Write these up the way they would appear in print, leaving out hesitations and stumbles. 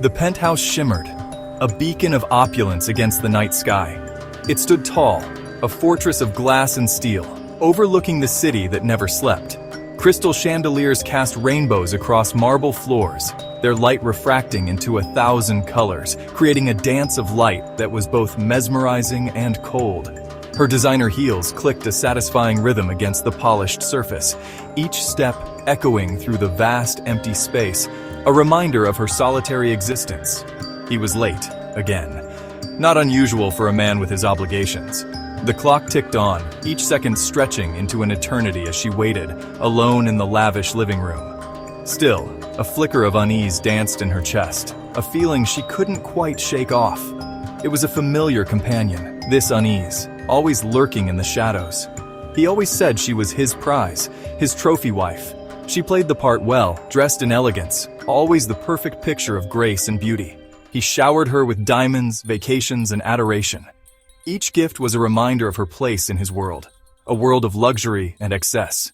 The penthouse shimmered, a beacon of opulence against the night sky. It stood tall, a fortress of glass and steel, overlooking the city that never slept. Crystal chandeliers cast rainbows across marble floors, their light refracting into 1,000 colors, creating a dance of light that was both mesmerizing and cold. Her designer heels clicked a satisfying rhythm against the polished surface, each step echoing through the vast, empty space, a reminder of her solitary existence. He was late, again. Not unusual for a man with his obligations. The clock ticked on, each second stretching into an eternity as she waited, alone in the lavish living room. Still, a flicker of unease danced in her chest, a feeling she couldn't quite shake off. It was a familiar companion, this unease, always lurking in the shadows. He always said she was his prize, his trophy wife. She played the part well, dressed in elegance, always the perfect picture of grace and beauty. He showered her with diamonds, vacations, and adoration. Each gift was a reminder of her place in his world, a world of luxury and excess.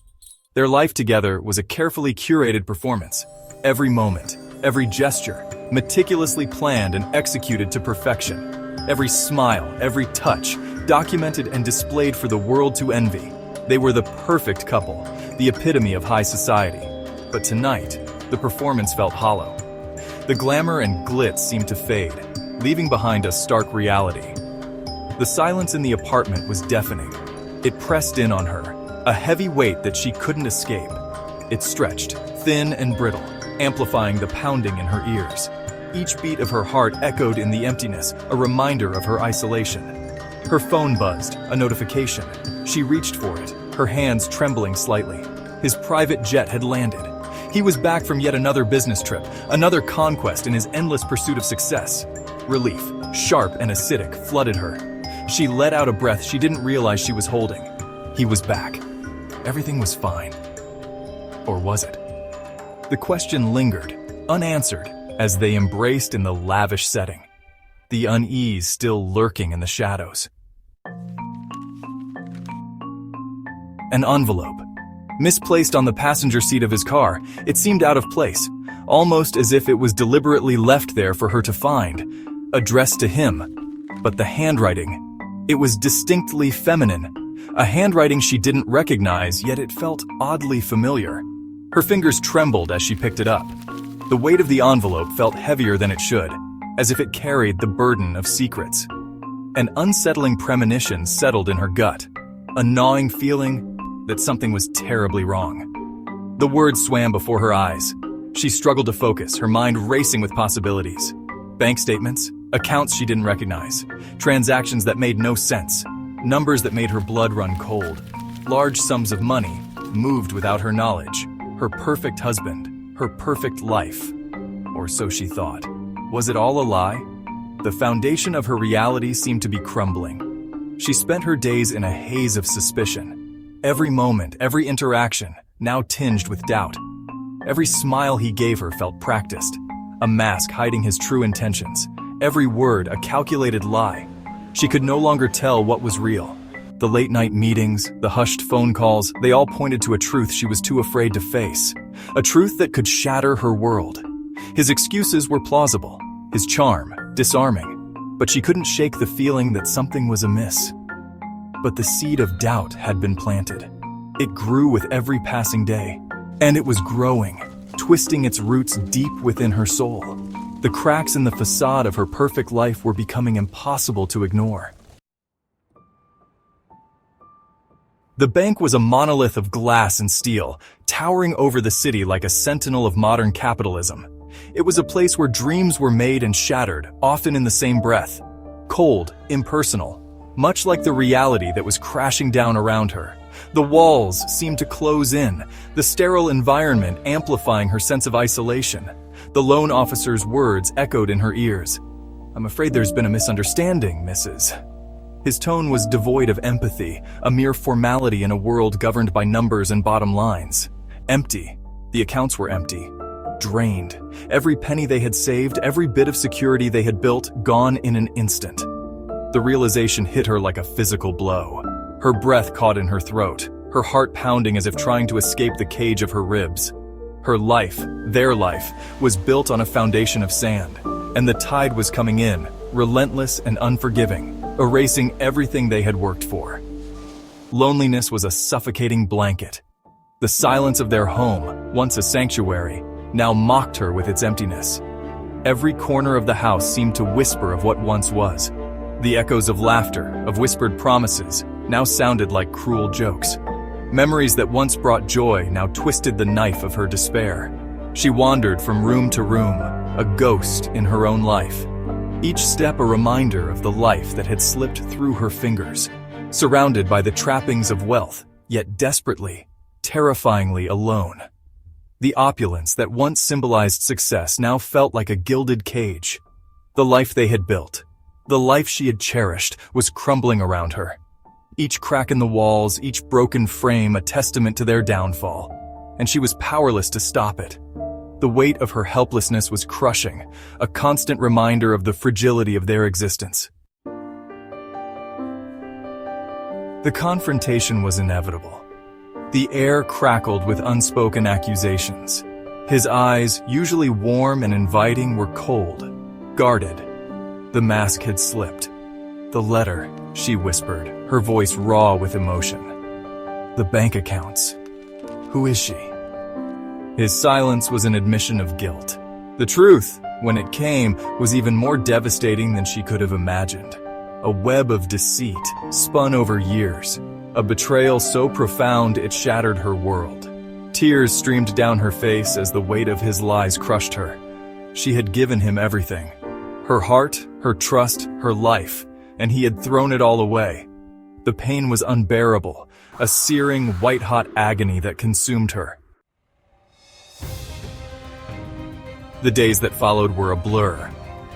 Their life together was a carefully curated performance. Every moment, every gesture, meticulously planned and executed to perfection. Every smile, every touch, documented and displayed for the world to envy. They were the perfect couple, the epitome of high society. But tonight, the performance felt hollow. The glamour and glitz seemed to fade, leaving behind a stark reality. The silence in the apartment was deafening. It pressed in on her, a heavy weight that she couldn't escape. It stretched, thin and brittle, amplifying the pounding in her ears. Each beat of her heart echoed in the emptiness, a reminder of her isolation. Her phone buzzed, a notification. She reached for it, her hands trembling slightly. His private jet had landed. He was back from yet another business trip, another conquest in his endless pursuit of success. Relief, sharp and acidic, flooded her. She let out a breath she didn't realize she was holding. He was back. Everything was fine. Or was it? The question lingered, unanswered, as they embraced in the lavish setting, the unease still lurking in the shadows. An envelope. Misplaced on the passenger seat of his car, it seemed out of place, almost as if it was deliberately left there for her to find, addressed to him. But the handwriting, it was distinctly feminine, a handwriting she didn't recognize, yet it felt oddly familiar. Her fingers trembled as she picked it up. The weight of the envelope felt heavier than it should, as if it carried the burden of secrets. An unsettling premonition settled in her gut, a gnawing feeling that something was terribly wrong. The words swam before her eyes. She struggled to focus, her mind racing with possibilities. Bank statements, accounts she didn't recognize, transactions that made no sense, numbers that made her blood run cold, large sums of money moved without her knowledge, her perfect husband, her perfect life. Or so she thought. Was it all a lie? The foundation of her reality seemed to be crumbling. She spent her days in a haze of suspicion. Every moment, every interaction, now tinged with doubt. Every smile he gave her felt practiced, a mask hiding his true intentions. Every word, a calculated lie. She could no longer tell what was real. The late-night meetings, the hushed phone calls, they all pointed to a truth she was too afraid to face. A truth that could shatter her world. His excuses were plausible, his charm disarming, but she couldn't shake the feeling that something was amiss. But the seed of doubt had been planted. It grew with every passing day, and it was growing, twisting its roots deep within her soul. The cracks in the facade of her perfect life were becoming impossible to ignore. The bank was a monolith of glass and steel, towering over the city like a sentinel of modern capitalism. It was a place where dreams were made and shattered, often in the same breath. Cold, impersonal, much like the reality that was crashing down around her. The walls seemed to close in, the sterile environment amplifying her sense of isolation. The loan officer's words echoed in her ears. "I'm afraid there's been a misunderstanding, Mrs." His tone was devoid of empathy, a mere formality in a world governed by numbers and bottom lines. Empty. The accounts were empty. Drained. Every penny they had saved, every bit of security they had built, gone in an instant. The realization hit her like a physical blow. Her breath caught in her throat, her heart pounding as if trying to escape the cage of her ribs. Her life, their life, was built on a foundation of sand. and the tide was coming in, relentless and unforgiving, erasing everything they had worked for. Loneliness was a suffocating blanket. The silence of their home, once a sanctuary, now mocked her with its emptiness. Every corner of the house seemed to whisper of what once was. The echoes of laughter, of whispered promises, now sounded like cruel jokes. Memories that once brought joy now twisted the knife of her despair. She wandered from room to room, a ghost in her own life. Each step a reminder of the life that had slipped through her fingers, surrounded by the trappings of wealth, yet desperately, terrifyingly alone. The opulence that once symbolized success now felt like a gilded cage. The life they had built, the life she had cherished, was crumbling around her. Each crack in the walls, each broken frame a testament to their downfall, and she was powerless to stop it. The weight of her helplessness was crushing, a constant reminder of the fragility of their existence. The confrontation was inevitable. The air crackled with unspoken accusations. His eyes, usually warm and inviting, were cold, guarded. The mask had slipped. "The letter," she whispered, her voice raw with emotion. "The bank accounts. Who is she?" His silence was an admission of guilt. The truth, when it came, was even more devastating than she could have imagined. A web of deceit, spun over years. A betrayal so profound it shattered her world. Tears streamed down her face as the weight of his lies crushed her. She had given him everything. Her heart, her trust, her life, and he had thrown it all away. The pain was unbearable, a searing, white-hot agony that consumed her. The days that followed were a blur.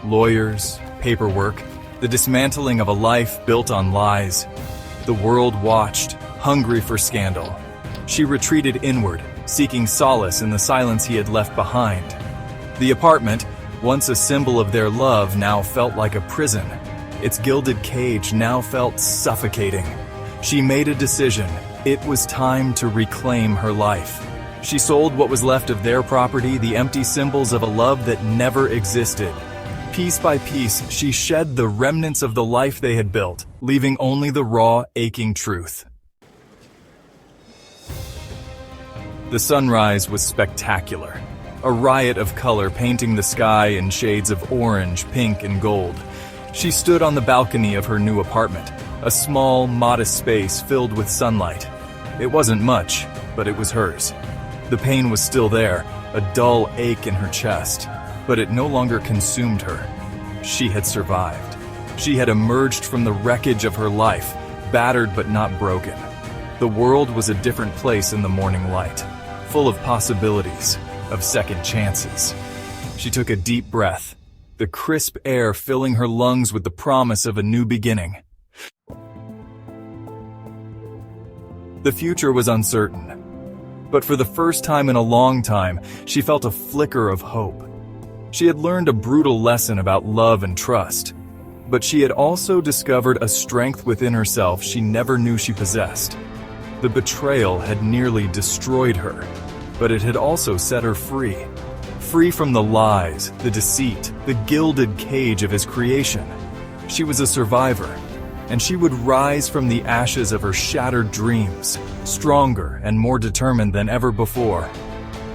Lawyers, paperwork, the dismantling of a life built on lies. The world watched, hungry for scandal. She retreated inward, seeking solace in the silence he had left behind. The apartment, once a symbol of their love, now felt like a prison. Its gilded cage now felt suffocating. She made a decision. It was time to reclaim her life. She sold what was left of their property, the empty symbols of a love that never existed. Piece by piece, she shed the remnants of the life they had built, leaving only the raw, aching truth. The sunrise was spectacular. A riot of color painting the sky in shades of orange, pink, and gold. She stood on the balcony of her new apartment, a small, modest space filled with sunlight. It wasn't much, but it was hers. The pain was still there, a dull ache in her chest, but it no longer consumed her. She had survived. She had emerged from the wreckage of her life, battered but not broken. The world was a different place in the morning light, full of possibilities, of second chances. She took a deep breath, the crisp air filling her lungs with the promise of a new beginning. The future was uncertain. But for the first time in a long time, she felt a flicker of hope. She had learned a brutal lesson about love and trust, but she had also discovered a strength within herself she never knew she possessed. The betrayal had nearly destroyed her, but it had also set her free. Free from the lies, the deceit, the gilded cage of his creation. She was a survivor, and she would rise from the ashes of her shattered dreams, stronger and more determined than ever before.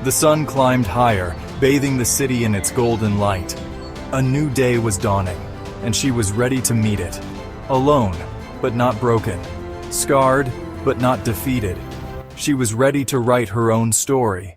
The sun climbed higher, bathing the city in its golden light. A new day was dawning, and she was ready to meet it. Alone, but not broken. Scarred, but not defeated. She was ready to write her own story.